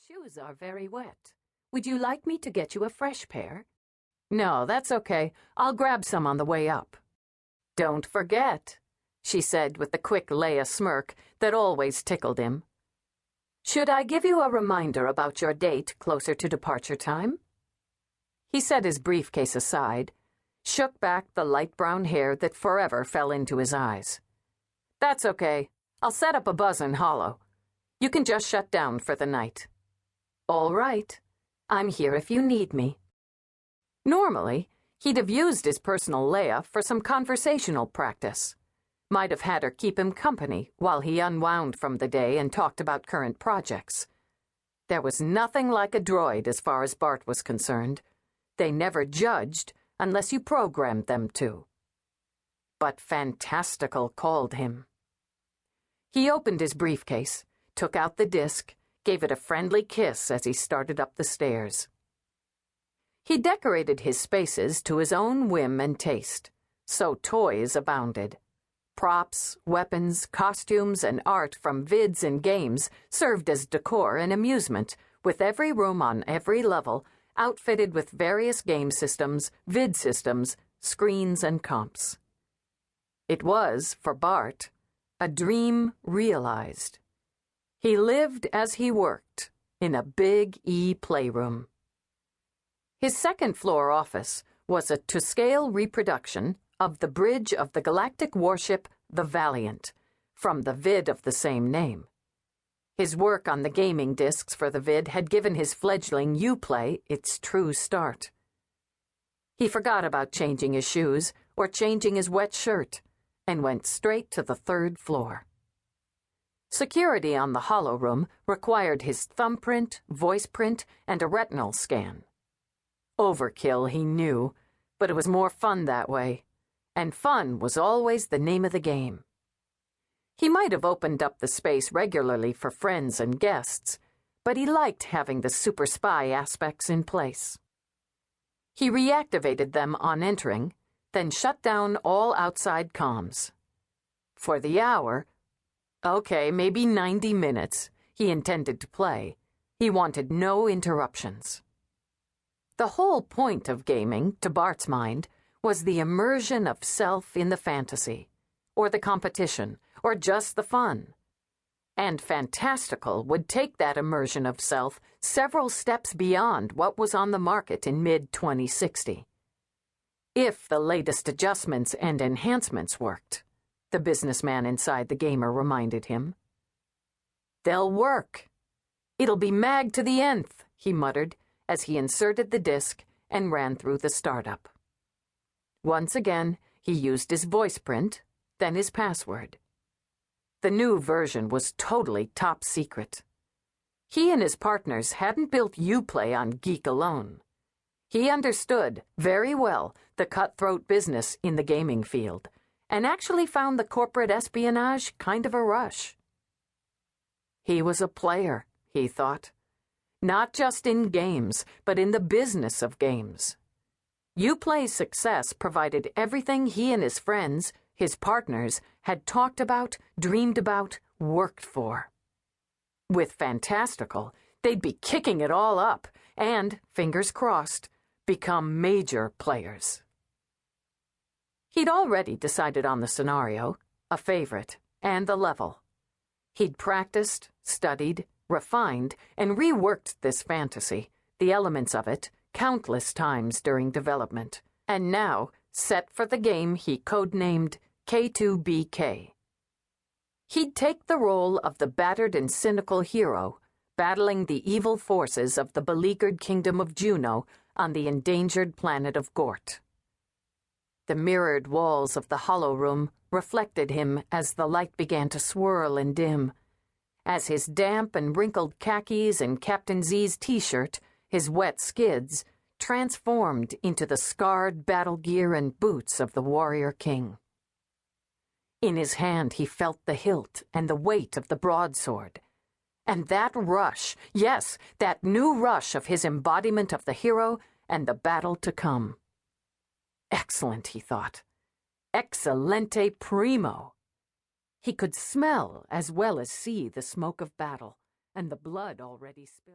shoes are very wet. Would you like me to get you a fresh pair? No, that's okay. I'll grab some on the way up. Don't forget, she said with the quick Leia smirk that always tickled him. Should I give you a reminder about your date closer to departure time? He set his briefcase aside, shook back the light brown hair that forever fell into his eyes. That's okay. I'll set up a buzz in Hollow. You can just shut down for the night. All right. I'm here if you need me. Normally, he'd have used his personal Leia for some conversational practice. Might have had her keep him company while he unwound from the day and talked about current projects. There was nothing like a droid as far as Bart was concerned. They never judged unless you programmed them to. But Fantastical called him. He opened his briefcase, took out the disc, gave it a friendly kiss as he started up the stairs. He decorated his spaces to his own whim and taste, so toys abounded. Props, weapons, costumes, and art from vids and games served as decor and amusement, with every room on every level outfitted with various game systems, vid systems, screens, and comps. It was, for Bart, a dream realized. He lived as he worked, in a big E playroom. His second-floor office was a to-scale reproduction of the bridge of the galactic warship the Valiant, from the vid of the same name. His work on the gaming discs for the vid had given his fledgling Uplay its true start. He forgot about changing his shoes or changing his wet shirt, and went straight to the third floor. Security on the Hollow Room required his thumbprint, voice print, and a retinal scan. Overkill, he knew, but it was more fun that way, and fun was always the name of the game. He might have opened up the space regularly for friends and guests, but he liked having the super spy aspects in place. He reactivated them on entering, then shut down all outside comms. For the hour, okay, maybe 90 minutes, he intended to play. He wanted no interruptions. The whole point of gaming, to Bart's mind, was the immersion of self in the fantasy, or the competition, or just the fun. And Fantastical would take that immersion of self several steps beyond what was on the market in mid-2060. If the latest adjustments and enhancements worked, the businessman inside the gamer reminded him. They'll work. It'll be mag to the nth, he muttered as he inserted the disc and ran through the startup. Once again, he used his voice print, then his password. The new version was totally top secret. He and his partners hadn't built Uplay on Geek alone. He understood, very well, the cutthroat business in the gaming field, and actually found the corporate espionage kind of a rush. He was a player, he thought. Not just in games, but in the business of games. Uplay's success provided everything he and his friends, his partners, had talked about, dreamed about, worked for. With Fantastical, they'd be kicking it all up and, fingers crossed, become major players. He'd already decided on the scenario, a favorite, and the level. He'd practiced, studied, refined, and reworked this fantasy, the elements of it, countless times during development, and now set for the game he codenamed K2BK. He'd take the role of the battered and cynical hero, battling the evil forces of the beleaguered kingdom of Juno on the endangered planet of Gort. The mirrored walls of the Hollow Room reflected him as the light began to swirl and dim, as his damp and wrinkled khakis and Captain Z's t-shirt, his wet skids, transformed into the scarred battle gear and boots of the warrior king. In his hand he felt the hilt and the weight of the broadsword, and that rush, yes, that new rush of his embodiment of the hero and the battle to come. Excellent, he thought. Excellente primo. He could smell as well as see the smoke of battle, and the blood already spilled.